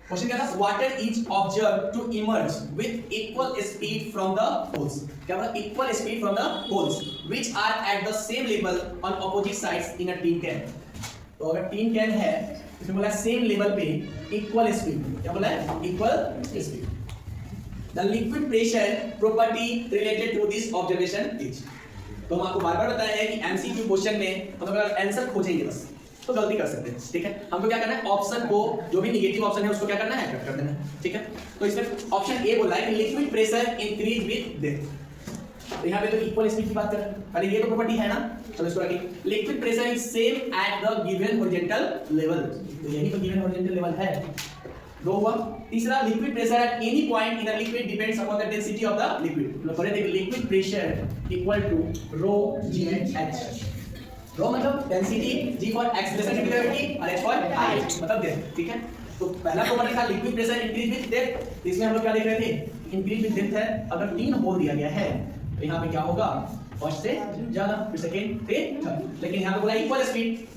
Question क्या था, water is observe to emerge with equal speed from the holes. क्या बोला, equal speed from the holes which are at the same level on opposite sides in a tin can. तो अगर tin can है, इसमें बोला same level पे equal speed, क्या बोला है, equal speed. The liquid pressure property related to this observation is. तो हम आपको बार-बार बताया है कि एमसीक्यू क्वेश्चन में हम अगर आंसर खोजेंगे बस तो गलती कर सकते हैं, ठीक है। हमको क्या करना है, ऑप्शन को, जो भी नेगेटिव ऑप्शन है उसको क्या करना है, कट कर देना है, ठीक है। तो इसमें ऑप्शन ए बोला है कि liquid pressure increase with depth. तो यहाँ पे तो इक्वल स्पीड की बात कर रहे हैं, अरे ये तो प्रॉपर्टी है ना, चलो इसको रखिए। Liquid pressure is same at the given horizontal level, तो यही तो गिवन हॉरिजॉन्टल लेवल है। दो हुआ। तीसरा, liquid pressure at any point in a liquid depends upon the density of the liquid. तो पढ़े थे liquid pressure equal to rho g h. Rho मतलब density, g for acceleration due to gravity और h for height मतलब depth, ठीक है। तो पहला प्रॉपर्टी था liquid pressure increase with depth, इसमें हम लोग क्या देख रहे थे, इंक्रीज विद डेप्थ है। अगर 3 होल दिया गया है तो यहाँ पे क्या होगा, फर्स्ट से ज्यादा, फिर सेकंड, फिर थर्ड। लेकिन यहाँ पे बोला equal speed.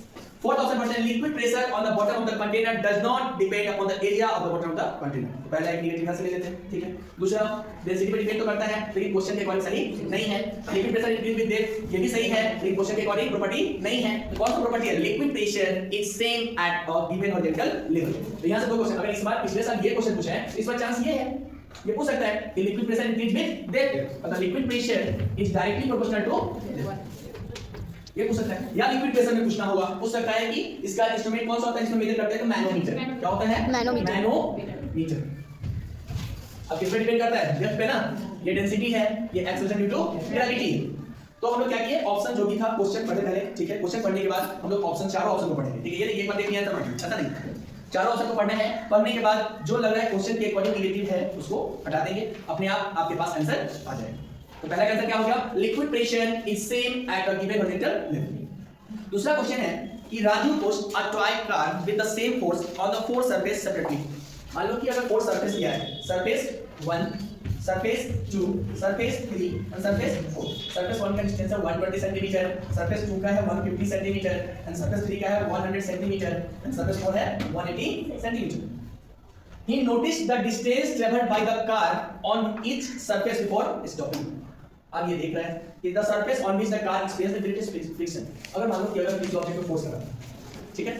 4000% liquid pressure on the bottom of the container does not depend upon the area of the bottom of the container। तो पहला एक नेगेटिव यहां से ले लेते हैं, ठीक है। दूसरा, डेंसिटी पे डिपेंड तो करता है, लेकिन क्वेश्चन के अकॉर्डिंग सही नहीं है। Liquid pressure increase with depth, ये भी सही है, लेकिन क्वेश्चन के अकॉर्डिंग प्रॉपर्टी नहीं है। तो कौन सा प्रॉपर्टी है, liquid pressure is same at a given horizontal level. तो यहां से दो क्वेश्चन, अगर इस बार पिछले साल ये क्वेश्चन पूछा है, इस बार चांस ये है, ये पूछ सकता है कि liquid pressure increase with depth, मतलब liquid pressure is directly proportional to depth, ये पूछ सकता है। या लिक्विड प्रेशर में पूछना होगा, पूछ सकता है कि इसका इंस्ट्रूमेंट कौन सा होता है, इसमें मेजर करते हैं तो मैनोमीटर। क्या होता है, मैनोमीटर। अब किस पे डिपेंड करता है, डेप्थ पे ना। ये डेंसिटी है, ये एक्सेलरेशन ड्यू टू ग्रेविटी। तो हम लोग क्या किए, ऑप्शन जो भी था क्वेश्चन पढ़े पहले, ठीक है। क्वेश्चन पढ़ने के बाद हम लोग ऑप्शन, चारों ऑप्शन को पढ़ेंगे, ठीक है। ये एक बार देखिए आंसर पढ़िए, ऐसा नहीं, चारों ऑप्शन को पढ़ना है। पढ़ने के बाद जो लग रहा है क्वेश्चन के अकॉर्डिंग नेगेटिव है उसको हटा देंगे, अपने आप आपके पास आंसर आ जाएगा। तो पहला आंसर क्या हो गया, liquid pressure is same at a given horizontal level. दूसरा क्वेश्चन है कि Raju pushed a toy car with the same force on the 4 surface separately. मान लो कि अगर 4 सरफेस दिया है, सरफेस 1, सरफेस 2, सरफेस 3 और सरफेस 4। सरफेस 1 का डिस्टेंस है 120 सेंटीमीटर, सरफेस 2 का है 150 सेंटीमीटर एंड सरफेस 3 का है 100 सेंटीमीटर एंड सरफेस 4 है 180 centimetre. He noticed the distance traveled by the car on each surface before stopping। अब ये देख रहा है कि the surface on which the car experiences the greatest friction। अगर मान लो कि अगर किसी ऑब्जेक्ट को फोर्स करा, ठीक है,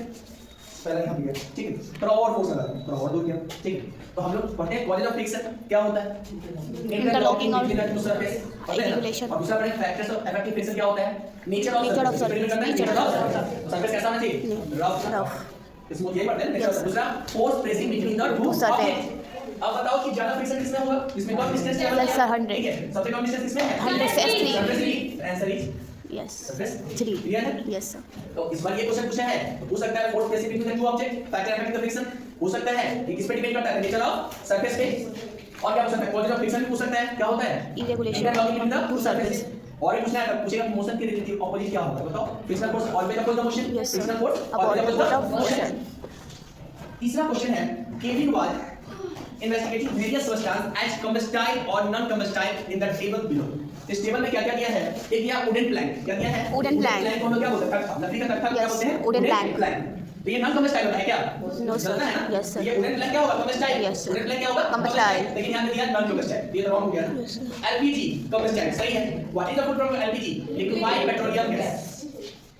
पहला यहाँ पे है, ठीक है, थोड़ा और फोर्स लगा, थोड़ा और दूर किया, ठीक है। तो हम लोग पढ़ते हैं कॉजेज ऑफ फ्रिक्शन क्या होता है, इंटरलॉकिंग ऑफ द सरफेस, और दूसरा पढ़े फैक्टर्स ऑफ इफेक्टिव फ्रिक्शन क्या होता है, नेचर ऑफ सरफेस। सरफेस कैसा होना चाहिए, रफ। इसमें ये पढ़ते हैं। दूसरा, force pressing between the two objects. अब बताओ कि ज्यादा फ्रिक्शन किसमें होगा, इसमें कम डिस्टेंस क्या है, 100, ठीक है। सबसे कम डिस्टेंस किसमें है, 100 से 3। Surface 3, answer is yes, surface 3। Clear है, यस सर। तो इस बार ये क्वेश्चन पूछा है, तो पूछ सकता है force pressing between the two object, factor effective friction पूछ सकता है, ये किस पे डिपेंड करता है, नेचर ऑफ सरफेस पे। और क्या पूछ सकता है, कॉजेज ऑफ फ्रिक्शन भी पूछ सकता है, क्या होता है, इरेगुलेशन बिटवीन द टू सरफेस। और ये पूछना है, पूछेगा कि मोशन के रिलेटिव ऑपोजिट क्या होगा, बताओ। Frictional force always oppose the motion, Yes, sir. Frictional force Opposite always oppose of the motion. motion. तीसरा क्वेश्चन है, Kevin was investigating various substances as combustile or non-combustile in the table below। इस table में क्या-क्या दिया है, एक दिया wooden plank, क्या दिया है, Wooden plank। प्लैंक को हम लोग क्या बोलते हैं, तख्ता, लकड़ी का तख्ता क्या Yes, बोलते हैं, wooden plank। तो ये नॉन कम्बस्टाइल होता है क्या, No, sir। चलता है ना, Yes, sir। ये वुडन प्लैंक क्या होगा, combustible. Yes, sir। Wooden plank क्या होगा, Combustile। लेकिन यहां पे दिया नॉन कम्बस्टाइल, ये तो रॉन्ग हो गया ना। Yes, sir। एलपीजी कम्बस्टाइल सही है। What is the full form of LPG, liquefied petroleum gas.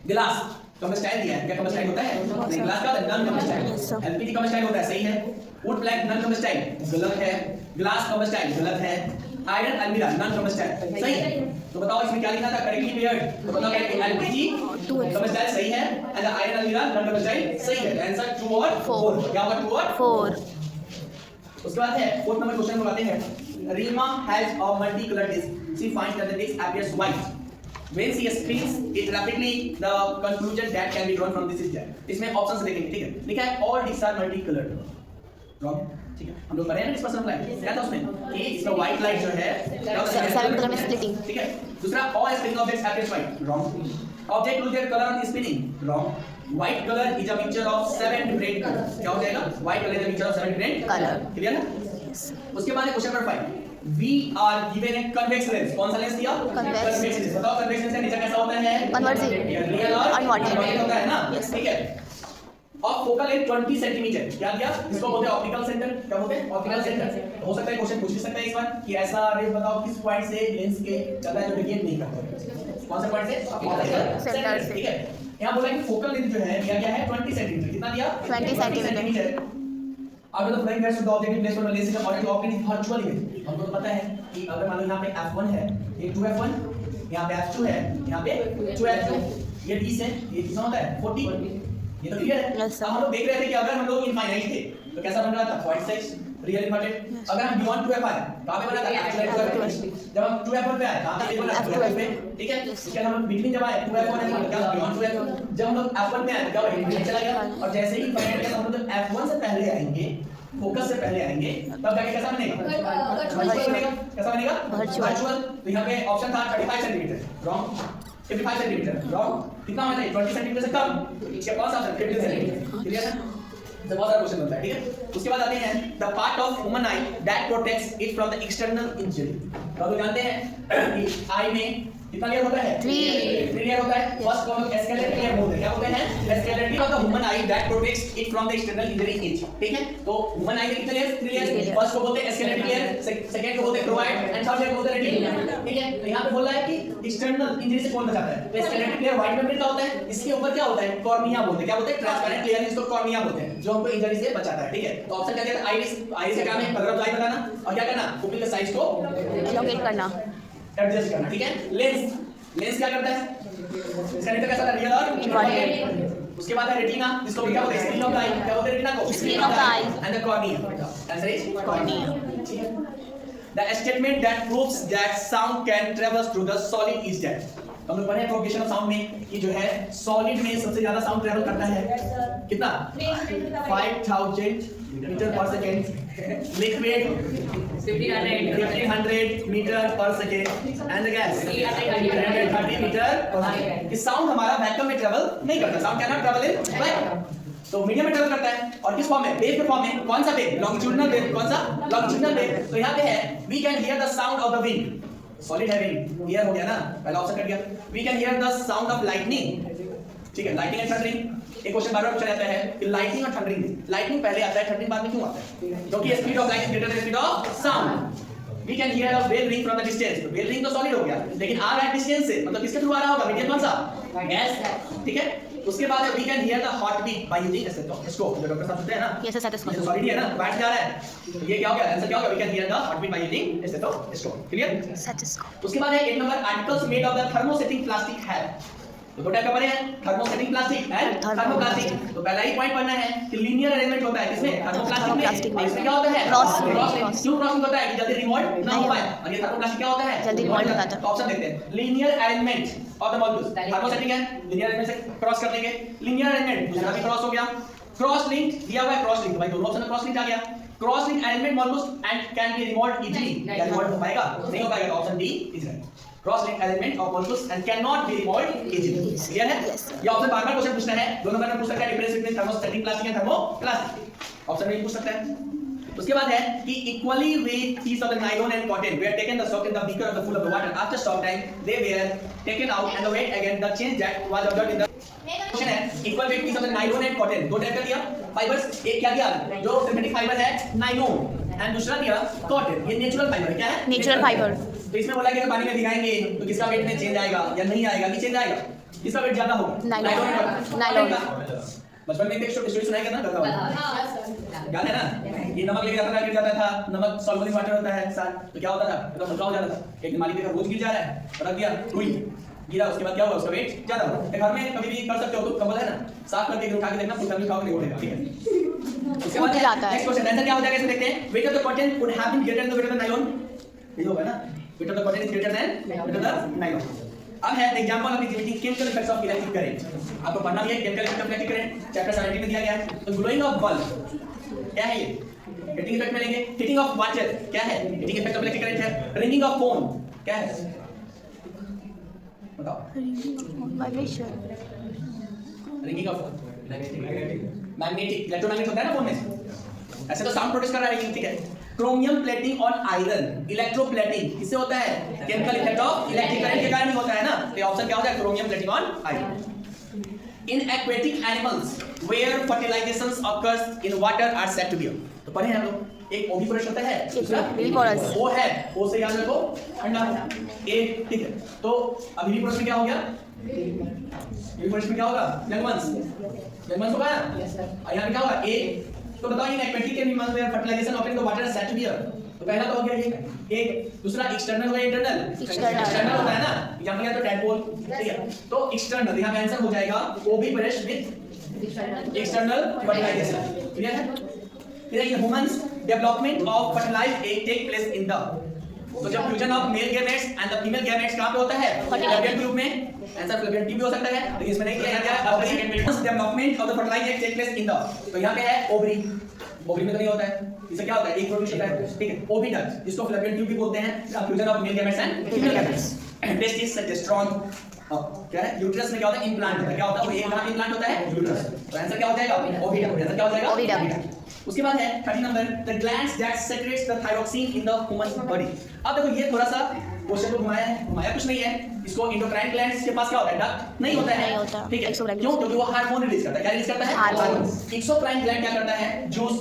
Glass combustible दिया है, क्या कम्बस्टाइल होता है, नहीं, ग्लास का non Yes, combustible. sir। LPG combustible होता है, सही है। वुड प्लैंक नॉन कम्बस्टाइल गलत है। ग्लास कम्बस्टाइल गलत है। आयरन अलमीरा नॉन कम्बस्टाइल सही है। तो बताओ इसमें क्या लिखा था, करेक्टली पेयर्ड। तो बताओ एलपीजी कम्बस्टाइल सही है एंड आयरन अलमीरा नॉन कम्बस्टाइल सही है। आंसर 2 और 4, क्या होगा 2 और 4। उसके बाद है 4th नंबर क्वेश्चन में आते हैं। Reema has a multi colour disc, she finds that the disc appears white when she spins it rapidly, the conclusion that can be drawn from this is that। इसमें ऑप्शंस देखेंगे, ठीक है। लिखा है all discs are multi colored, wrong, ठीक है। हम लोग पढ़े हैं ना डिस्पर्सन लाइट, क्या था उसमें कि इसमें व्हाइट लाइट जो है 7 कलर में स्प्लिटिंग, ठीक है। दूसरा, all spinning objects appears white, wrong। object lose their color on spinning, wrong। white color is a mixture of 7 different colors, क्या हो जाएगा, white color is a mixture of 7 different Color। Clear है। उसके बाद है question number 5, we are given a convex lens। कौन सा lens दिया, Convex। lens। बताओ convex lens का नेचर कैसा होता है, Converging। रियल और Unwanted। होता है ना, Yes। ठीक है। Of focal length 20 centimetre. क्या दिया? इसको बोलते हैं ऑप्टिकल सेंटर। क्या बोलते हैं? Optical centre. हो सकता है क्वेश्चन पूछ भी सकता है इस बार कि ऐसा रेस बताओ किस पॉइंट से लेंस के चल रहा है जो डेविएट नहीं करता। कौन सा पॉइंट से? ऑप्टिकल सेंटर से। ठीक है, यहां बोला कि फोकल लेंथ जो है दिया गया है 20 सेंटीमीटर। कितना दिया? 20 सेंटीमीटर। अब तो flying bats with objective place on lens का already optic is virtual image. हमको तो पता है कि अगर मान लो यहां पे f1 है, ये 2f1, यहां पे f2 है, यहां पे 2f2, ये 30 है, ये कितना होता है? 40। ये तो क्लियर है। Yes, sir. अब हम लोग देख रहे थे कि अगर हम लोग इनफाइनाइट थे तो कैसा बन रहा था? Point size real important. अगर हम बियॉन्ड 2f आए कहां पे बना था? जब हम 2f1 पे आए कहां पे बना? 2f पे। ठीक है, इसके हम बिटवीन जब आए 2f1 f1 क्या बियॉन्ड 2f। जब हम लोग f1 पे आए तो क्या हुआ? इनफाइनाइट चला गया। और जैसे ही इनफाइनाइट का हम लोग जब f1 से पहले आएंगे, फोकस से पहले आएंगे, तब जाके कैसा बनेगा? वर्चुअल बनेगा। कैसा बनेगा? वर्चुअल। तो यहाँ पे ऑप्शन था 35 सेंटीमीटर, रॉन्ग। 55 centimetre, wrong. कितना होना चाहिए? 20 सेंटीमीटर से कम। इसका कौन सा ऑप्शन? 50 सेंटीमीटर। क्लियर है? तो बहुत सारा क्वेश्चन बनता है। ठीक है, उसके बाद आते हैं the part of human eye that protects it from the external injury. तो आप जानते हैं कि आई में कितना लेयर होता है? 3 लेयर होता है। फर्स्ट को हम लोग स्केलेटल लेयर बोलते हैं। क्या बोलते हैं? Skeletal of the human eye that protects it from the external injury is. ठीक है, तो ह्यूमन आई में कितने लेयर? 3 लेयर। फर्स्ट को बोलते हैं स्केलेटल लेयर, सेकंड को बोलते हैं क्रोइड एंड थर्ड लेयर को बोलते हैं रेटिना। ठीक है, तो यहां पे बोल रहा है कि एक्सटर्नल इंजरी से कौन बचाता है? तो स्केलेटल लेयर व्हाइट मेम्ब्रेन का होता है, इसके ऊपर क्या होता है? कॉर्निया बोलते हैं। क्या बोलते हैं? ट्रांसपेरेंट लेयर, इसको कॉर्निया बोलते हैं, जो हमको इंजरी से बचाता है। ठीक है, तो ऑप्शन क्या दिया था? आइरिस। आइरिस का काम है कलर ऑफ आई बताना और क्या करना? पुपिल के साइज को एलोकेट करना, एडजस्ट करना। ठीक है, लेंस। लेंस क्या करता है? इसका नेचर कैसा है? रियल और इनवर्टेड। उसके बाद है रेटिना, जिसको क्या बोलते हैं? स्क्रीन ऑफ द आई। क्या बोलते हैं रेटिना को? Screen of the I. And the cornea. Answer is cornea. ठीक है, the statement that proves that sound can travel through the solid is that. हम लोग पढ़े हैं प्रोपगेशन ऑफ साउंड में कि जो है सॉलिड में सबसे ज्यादा साउंड ट्रैवल करता है कितना? 5000 मीटर पर सेकंड। लिक्विड 1500 मीटर पर सेकंड एंड गैस 330 मीटर पर सेकंड। कि साउंड हमारा वैक्यूम में ट्रैवल नहीं करता। Sound can not travel in vacuum, तो मीडियम में ट्रैवल करता है। और किस फॉर्म में? वेव के फॉर्म में। कौन सा वेव? Longitudinal wave. कौन सा? Longitudinal wave. तो यहाँ पे है we can hear the sound of the wind. Solid है विंड, हियर हो गया ना, पहला ऑप्शन कट गया। We can hear the sound of lightning. ठीक है, लाइटनिंग एंड थंडरिंग। एक क्वेश्चन बार-बार पूछा जाता है कि लाइटनिंग और थंडरिंग, लाइटनिंग पहले आता है, थंडरिंग बाद में क्यों आता है? क्योंकि speed of light is greater than speed of sound. We can hear a bell ring from the distance. Bell ring तो सॉलिड हो गया, लेकिन आ रहा है डिस्टेंस से, मतलब किसके थ्रू आ रहा होगा? मीडियम कौन सा? गैस। ठीक है, उसके बाद we can hear the heartbeat by using stethoscope. जो डॉक्टर साहब सुनते हैं ना, ये स्टेथोस्कोप सॉलिड है ना, बैठ जा रहा है, तो ये क्या हो गया? आंसर क्या होगा? We can hear the heartbeat by using stethoscope. Clear? Stethoscope. उसके बाद है 8 number articles made of the thermosetting plastic है। तो दो टाइप का बने हैं, थर्मोसेटिंग प्लास्टिक एंड थर्मोप्लास्टिक। तो पहला ही पॉइंट पढ़ना है कि लीनियर अरेंजमेंट होता है किसमें? थर्मोप्लास्टिक में। इसमें क्या होता है? क्रॉसिंग। क्यों क्रॉसिंग होता है? कि जल्दी रिमोल्ड ना हो पाए। और ये थर्मोप्लास्टिक क्या होता है? जल्दी रिमोल्ड होता है। तो ऑप्शन देखते हैं, linear arrangement of the molecules. Thermosetting है, लीनियर अरेंजमेंट से क्रॉस कर देंगे। लीनियर अरेंजमेंट दूसरा भी क्रॉस हो गया। क्रॉस लिंक दिया हुआ है, क्रॉस लिंक, भाई दोनों ऑप्शन में क्रॉस लिंक आ गया। Cross link arrangement molecules and can be remould easily. क्या रिमोल्ड हो पाएगा? नहीं हो पाएगा। Option D is right. Cross link arrangement of molecules and can not be remould easily. Clear है? ये ऑप्शन बार-बार क्वेश्चन पूछना है, दो नंबर में पूछ सकता है difference between thermosetting plastic and thermoplastic. Option में पूछ सकता है। उसके बाद है कि equally weight piece of the nylon and cotton were taken the soaked in the beaker of the full of the water after stock time they were taken out and the weight again the change that was observed in the question है equal weight piece of the nylon and cotton. दो type का दिया fibres, एक क्या दिया? जो synthetic fibre है nylon and दूसरा दिया कॉटन। ये नेचुरल फाइबर है। क्या है? Natural fibre. तो इसमें बोला कि अगर पानी में भिगाएंगे तो किसका वेट में चेंज आएगा या नहीं आएगा? कि चेंज आएगा, किसका वेट ज्यादा होगा? नायलॉन का। बचपन में एक स्टोरी सुनाई करना करता हूं, याद है ना? ये नमक लेके जाता था, गिर जाता था, नमक सॉल्युबल वाटर होता है साथ, तो क्या होता था? एकदम हल्का हो जाता था। एक दिन मालिक देखा रोज गिर जा रहा है, रख दिया, रुई गिरा, उसके बाद क्या हुआ? उसका वेट ज्यादा हुआ। घर में कभी भी कर सकते हो, तो कंबल है ना, साफ करके उठा के देखना, फुल फैमिली खाओगे नहीं उठेगा। ठीक है, उसके बाद नेक्स्ट क्वेश्चन आंसर क्या हो जाएगा? इसे देखते हैं। Weight of the cotton would have been greater than the weight of the nylon. ये होगा ना, weight of the cotton is greater than weight of the nylon. अब है example of exhibiting chemical effects of electric current. आपको पढ़ना भी है chemical effect of electric current, chapter 17 में दिया गया है। तो ग्लोइंग ऑफ बल्ब क्या है? ये हीटिंग इफेक्ट में लेंगे। हीटिंग ऑफ वाटर क्या है? Heating effect of electric current है। रिंगिंग ऑफ फोन क्या है? बताओ। Vibration. Ringing of magnetic, electromagnetic होता है ना फोन में, ऐसे तो साउंड प्रोड्यूस कर रहा है। ठीक है, chromium plating on iron, electroplating किससे होता है? Chemical effect of electric current के कारण ही होता है ना। तो ऑप्शन क्या होता है? Chromium plating on iron. In aquatic animals where fertilizations occurs in water are said to be. तो पढ़े हैं हम लोग, एक ओविपोरस होता है, दूसरा विविपोरस। ओ है, ओ से याद रखो अंडा, ए ठीक है। तो अब विविपोरस में क्या हो गया? विविपोरस में क्या होगा? यंग वंस होगा ना? और यहाँ पे क्या होगा? ए तो बताओ in aquatic animals where fertilisation of in the water is said to be. तो पहला तो हो गया ये एक, दूसरा एक्सटर्नल हो गया इंटरनल। एक्सटर्नल होता है ना, यहाँ पे तो टैडपोल, ठीक है। तो एक्सटर्नल यहाँ पे आंसर हो जाएगा oviparous with external fertilization, clear है? फिर ये humans development of fertilized egg take place in the, तो जब fusion of male gametes and the female gametes कहां पे होता है? फर्टिलाइजेशन ट्यूब में। आंसर फर्टिलाइजेशन ट्यूब भी हो सकता है, लेकिन इसमें नहीं किया गया है। अब development of the fertilized egg take place in the, तो यहां पे है ओवरी, ओवरी में तो नहीं होता है, इससे क्या होता है? एक प्रोड्यूस होता है, ठीक है। ओविडक्ट जिसको फैलोपियन ट्यूब भी बोलते हैं, fusion of male gametes and female gametes. Testis testosterone, क्या है? यूट्रस में क्या होता है? इम्प्लांट होता है। क्या होता है? वो एक कहां इम्प्लांट होता है? यूट्रस। तो आंसर क्या हो जाएगा? ओविडक्ट। आंसर क्या हो जाएगा? ओविडक्ट। उसके बाद है 30 number, the glands that secrets the thyroxine in the human body. अब देखो ये थोड़ा सा क्वेश्चन को घुमाया कुछ नहीं है। इसको एंडोक्राइन ग्लैंड्स के पास क्या होता है? डक्ट नहीं होता है, ठीक है। क्यों? क्योंकि वो हार्मोन रिलीज करता है। क्या रिलीज करता है? हार्मोन। एक्सोक्राइन ग्लैंड क्या करता है? Juice,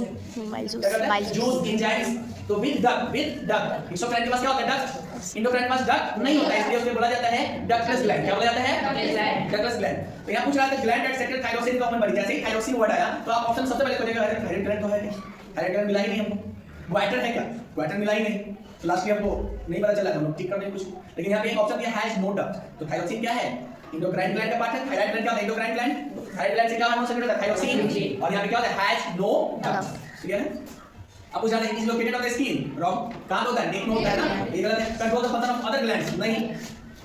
juice enzymes. तो विद डक्ट एक्सोक्राइन के पास क्या होता है? डक्ट। एंडोक्राइन के पास डक्ट नहीं होता है, इसलिए उसे बोला जाता है डक्टलेस ग्लैंड। क्या बोला जाता है? Ductless gland. तो यहाँ पूछ रहा है gland that secrete thyroxine in human body. जैसे ही थायरोक्सिन वर्ड आया तो आप ऑप्शन सबसे पहले खोजेगा, अरे थायराइड ग्लैंड तो है नहीं, थायराइड ग्लैंड मिला ही नहीं हमको। ग्वाइटर है क्या? ग्वाइटर मिला ही नहीं। तो लास्ट में हमको नहीं पता चला, हम लोग ठीक करने कुछ, लेकिन यहाँ पे एक ऑप्शन दिया हैज नो डक्ट। तो थायरोक्सिन क्या है? एंडोक्राइन ग्लैंड का पार्ट है। थायराइड ग्लैंड क्या होता है? Endocrine gland. थायराइड ग्लैंड से क्या हार्मोन सेक्रेट होता है? थायरोक्सिन। और यहाँ पे क्या होता है? हैज नो डक्ट, ठीक है। अब पूछा है is located on the skin, wrong. कहां होता है? नेक में होता है ना, ये गलत है। Control the function of other glands, नहीं।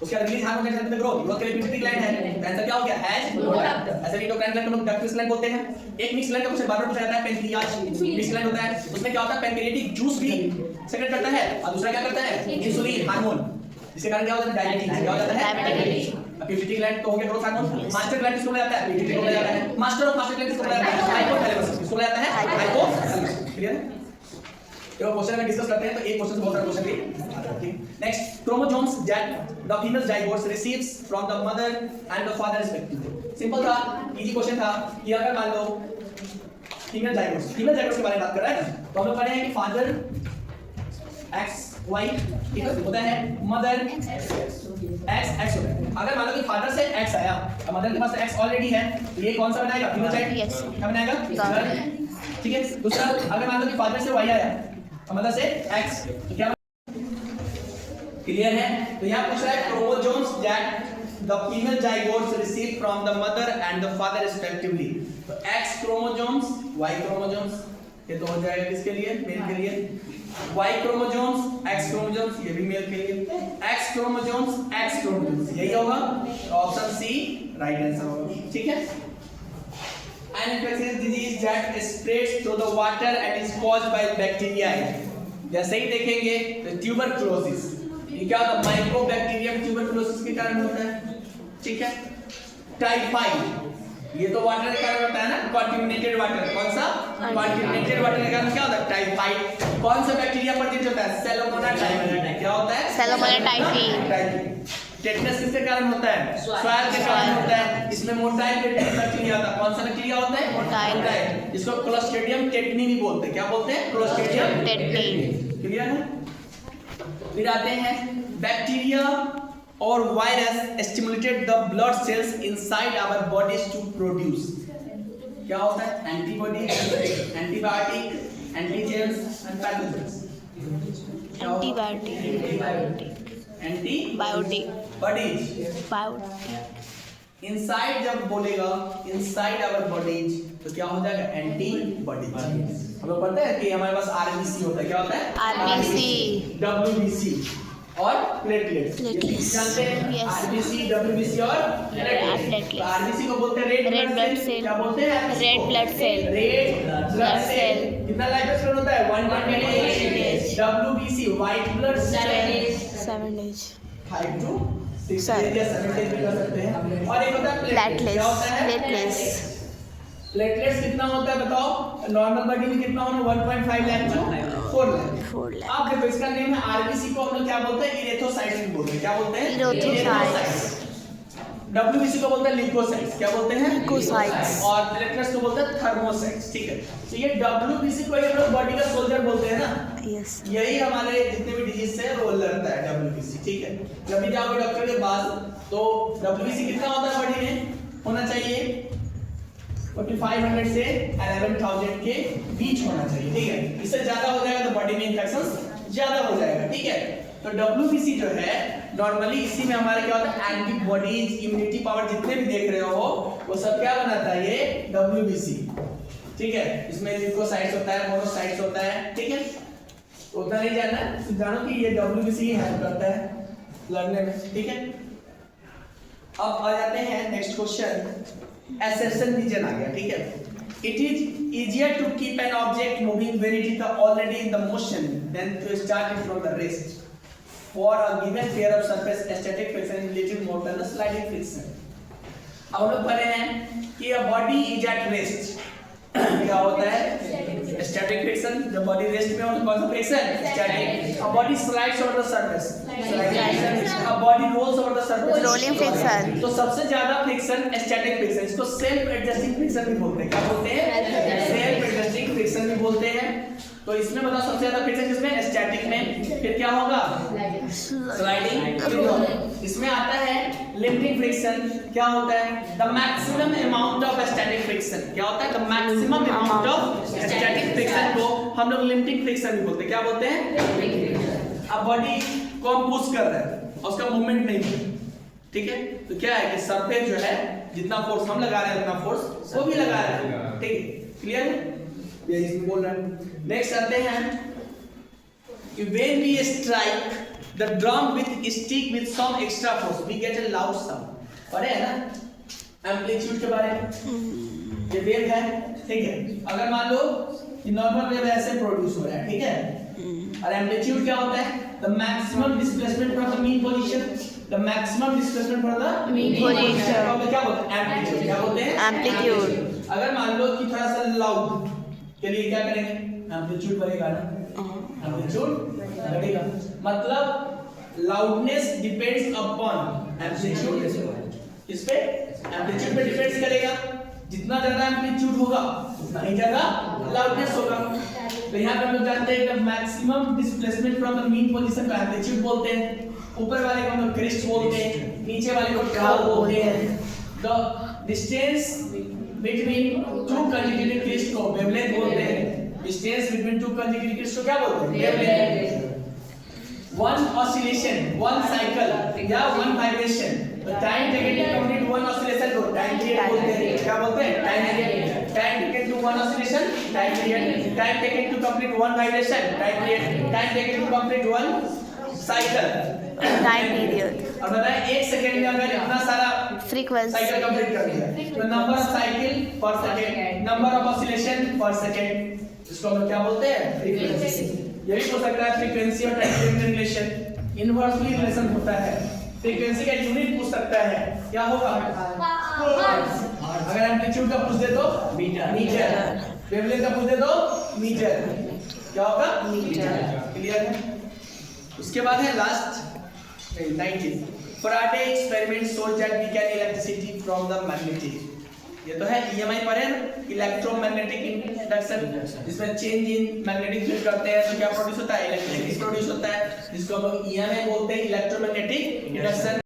उसके बाद release hormone that the growth, growth के लिए पिट्यूटरी ग्लैंड है। तो आंसर क्या हो गया? Has no duct. ऐसे एंडोक्राइन ग्लैंड को लोग डक्टलेस ग्लैंड बोलते हैं। एक मिक्स ग्लैंड का क्वेश्चन बार-बार पूछा जाता है, पेनक्रियाज मिक्स ग्लैंड होता है। उसमें क्या होता है? पैनक्रियाटिक जूस भी सेक्रेट करता है, और दूसरा क्या करता है? इंसुलिन हार्मोन, जिसके कारण क्या होता है? डायबिटीज। क्या हो जाता है? डायबिटीज। पिट्यूटरी ग्लैंड तो हो गया ग्रोथ हार्मोन। मास्टर ग्लैंड किसको बोला जाता है? पिट्यूटरी को बोला जाता है। मास्टर ऑफ मास्टर ग्लैंड किसको बोला जाता है? हाइपोथैलेमस। किसको बोला जाता है? हाइपोथैलेमस, क्लियर है? तो क्वेश्चन में डिस्कस करते हैं, तो एक क्वेश्चन से बहुत सारे क्वेश्चन भी। Next, chromosomes that the female zygotes receives from the mother and the father respectively. Simple था, इजी क्वेश्चन था कि अगर मान लो फीमेल जाइगोट्स के बारे में बात कर रहा है ना, तो हम लोग पढ़े हैं कि फादर एक्स वाई होता है, मदर एक्स होता है। अगर मान लो कि फादर से एक्स आया और मदर के पास एक्स ऑलरेडी है, तो ये कौन सा बनाएगा? Female child. क्या बनाएगा? ठीक है। दूसरा, अगर मान लो कि फादर से वाई आया और मदर से एक्स, तो क्या? क्लियर है? तो यहाँ पूछ रहा है chromosomes that the female zygotes receive from the mother and the father respectively. तो एक्स क्रोमोसोम्स, वाई क्रोमोसोम्स, ये तो हो जाएगा किसके लिए? मेल के लिए। वाई क्रोमोसोम्स, एक्स क्रोमोसोम्स, ये भी मेल के लिए। एक्स क्रोमोसोम्स, यही होगा। ऑप्शन सी राइट आंसर होगा, ठीक है। An infectious disease that spreads through the water and is caused by bacteria। जैसे ही देखेंगे तो ट्यूबरक्लोसिस, ये क्या होता है? माइकोबैक्टीरियम ट्यूबरक्लोसिस के कारण होता है, ठीक है। टाइफाइड, ये तो वाटर के कारण होता है ना, कंटामिनेटेड वाटर। कौन सा? कंटामिनेटेड वाटर के कारण क्या होता है? टाइफाइड। कौन सा बैक्टीरिया प्रेजेंट होता है? Salmonella typhi. क्या होता है? Salmonella typhi. टेटनस किसके कारण होता है? स्वाइल के कारण होता है। इसमें मोटाइल बैक्टीरिया होता है। कौन सा बैक्टीरिया होता है? मोटाइल, जिसको क्लोस्ट्रिडियम टेटनी भी बोलते हैं। क्या बोलते हैं? क्लोस्ट्रिडियम टेटनी, क्लियर है? फिर आते हैं बैक्टीरिया और virus stimulated the blood cells inside our bodies to produce. क्या होता है? Antibody, antibiotic, antigens and pathogens. Inside जब बोलेगा इनसाइड आवर बॉडीज, तो क्या हो जाएगा? एंटीबॉडीज। हम लोग पढ़ते हैं कि हमारे पास आरबीसी होता है। क्या होता है? आरबीसी, डब्ल्यूबीसी और प्लेटलेट्स। जानते हैं? आरबीसी, डब्ल्यूबीसी और प्लेटलेट्स। आरबीसी को बोलते हैं रेड ब्लड सेल। क्या बोलते हैं? Red blood cell. Red blood cell कितना लाइफ स्पैन होता है? 120 days. WBC white blood cell 7 days. 5 to 6 days या 7 डेज भी कर सकते हैं। और एक होता है प्लेटलेट्स। क्या होता है? प्लेटलेट्स कितना होता है बताओ? नॉर्मल बॉडी में कितना होना? 1.5 लाख to 4 लाख। अब देखो इसका नेम है आरबीसी, को हम लोग क्या बोलते हैं? इरेथ्रोसाइट्स बोलते हैं। क्या बोलते हैं? इरेथ्रोसाइट्स। WBC को बोलते हैं लिकोसाइट्स, क्या बोलते हैं? Leukocytes। और प्लेटलेट्स को बोलते हैं थर्मोसाइट्स, ठीक है। तो ये WBC को ये लोग बॉडी का सोल्जर बोलते हैं ना, Yes. यही हमारे जितने भी डिजीज से वो लड़ता है WBC, ठीक है। जब भी जाओगे डॉक्टर के पास तो WBC कितना होता है बॉडी में? होना चाहिए 4500 से 11000 के बीच होना चाहिए, ठीक है। इससे ज्यादा हो जाएगा तो बॉडी में इंफेक्शन ज्यादा हो जाएगा, ठीक है। तो WBC जो है नॉर्मली इसी में हमारे क्या होता है, एंटीबॉडीज, इम्यूनिटी पावर जितने भी देख रहे हो वो सब क्या बनाता है, ये WBC, ठीक है। इसमें ल्यूकोसाइट्स होता है, मोनोसाइट्स होता है, ठीक है। उतना नहीं जानना है, तो जानो कि ये WBC ही हेल्प करता है लड़ने में, ठीक है। अब आ जाते हैं नेक्स्ट क्वेश्चन, एसेशन रीजन आ गया, ठीक है। It is easier to keep an object moving when it is already in the motion than to start it from the rest. For a given pair of surface, static friction is little more than the sliding friction. अब हम लोग पढ़े हैं कि a body is at rest. क्या होता है? Static friction. जब body rest में हो तो कौन सा friction? Static. A body slides over the surface. Sliding friction. A body rolls over the surface. Rolling friction. तो सबसे ज्यादा फ्रिक्शन स्टैटिक फ्रिक्शन, इसको सेल्फ एडजस्टिंग फ्रिक्शन भी बोलते हैं। क्या बोलते हैं? सेल्फ एडजस्टिंग फ्रिक्शन भी बोलते हैं। तो इसमें बताओ सबसे ज्यादा फ्रिक्शन किसमें? स्टैटिक में। फिर क्या होगा? स्लाइडिंग। इसमें आता है लिमिटिंग फ्रिक्शन। क्या होता है? The maximum amount of static friction. क्या होता है? The maximum amount of static friction को हम लोग लिमिटिंग फ्रिक्शन भी बोलते हैं। क्या बोलते हैं? अब बॉडी को हम पुश कर रहे हैं और उसका मूवमेंट नहीं है, ठीक है। तो क्या है कि सरफेस जो है जितना फोर्स हम लगा रहे हैं उतना फोर्स वो भी लगा रहा है, ठीक है। क्लियर है? ये इसमें बोल रहे हैं। नेक्स्ट आते हैं कि when we strike the drum with stick with some extra force we get a loud sound। पढ़े है ना एम्पलीट्यूड के बारे में? ये वेव है, ठीक है। अगर मान लो कि नॉर्मल वेव ऐसे प्रोड्यूस हो रहा है, ठीक है। और एम्पलीट्यूड क्या होता है? the maximum displacement from the mean position, the maximum displacement from the mean position। तो क्या बोलते हैं? एम्पलीट्यूड। क्या बोलते हैं? Amplitude। अगर मान लो कि थोड़ा सा लाउड के लिए क्या करेंगे? एम्पलीट्यूड बढ़ेगा ना, एम्पलीट्यूड बढ़ेगा। मतलब लाउडनेस डिपेंड्स अपॉन एम्पलीट्यूड। इस पे एम्पलीट्यूड पे डिपेंड्स करेगा। जितना ज्यादा एम्पलीट्यूड होगा उतना ही ज्यादा लाउडनेस होगा। तो यहाँ पे हम लोग जानते हैं कि maximum displacement from the mean position का एम्पलीट्यूड बोलते हैं। ऊपर वाले को हम लोग क्रिस्ट बोलते हैं, नीचे वाले को ट्राउ बोलते हैं। The distance between two continuous crest को वेवलेंथ बोलते हैं। Distance between two continuous crest को क्या बोलते हैं? Wavelength. One oscillation, one cycle या वन वाइब्रेशन, तो time taken to complete one oscillation को टाइम पीरियड बोलते हैं। क्या बोलते हैं? Time period. Time taken to one oscillation, time period. Time taken to complete one vibration, time period. Time taken to complete one cycle, time period. और बताएं 1 second में अगर इतना सारा फ्रीक्वेंसी साइकिल कंप्लीट कर दिया तो नंबर ऑफ साइकिल पर सेकंड, नंबर ऑफ ऑसिलेशन पर सेकंड, इसको हम क्या बोलते हैं? फ्रीक्वेंसी। ये भी हो सकता है फ्रीक्वेंसी और टाइम पीरियड में रिलेशन इनवर्सली रिलेशन होता है। फ्रीक्वेंसी का यूनिट पूछ सकता है, क्या होगा? अगर एम्पलीट्यूड का पूछ दे तो मीटर, वेवलेंथ का पूछ दे तो मीटर, क्या होगा? मीटर। क्लियर है? उसके बाद है last 19 Faraday experiment shows that we get electricity from the magnetic। ये तो है EMI पर है, इलेक्ट्रोमैग्नेटिक इंडक्शन, जिसमें चेंज इन मैग्नेटिक फील्ड करते हैं तो क्या प्रोड्यूस होता है? इलेक्ट्रिसिटी प्रोड्यूस होता है, जिसको हम लोग EMI बोलते हैं, इलेक्ट्रोमैग्नेटिक इंडक्शन।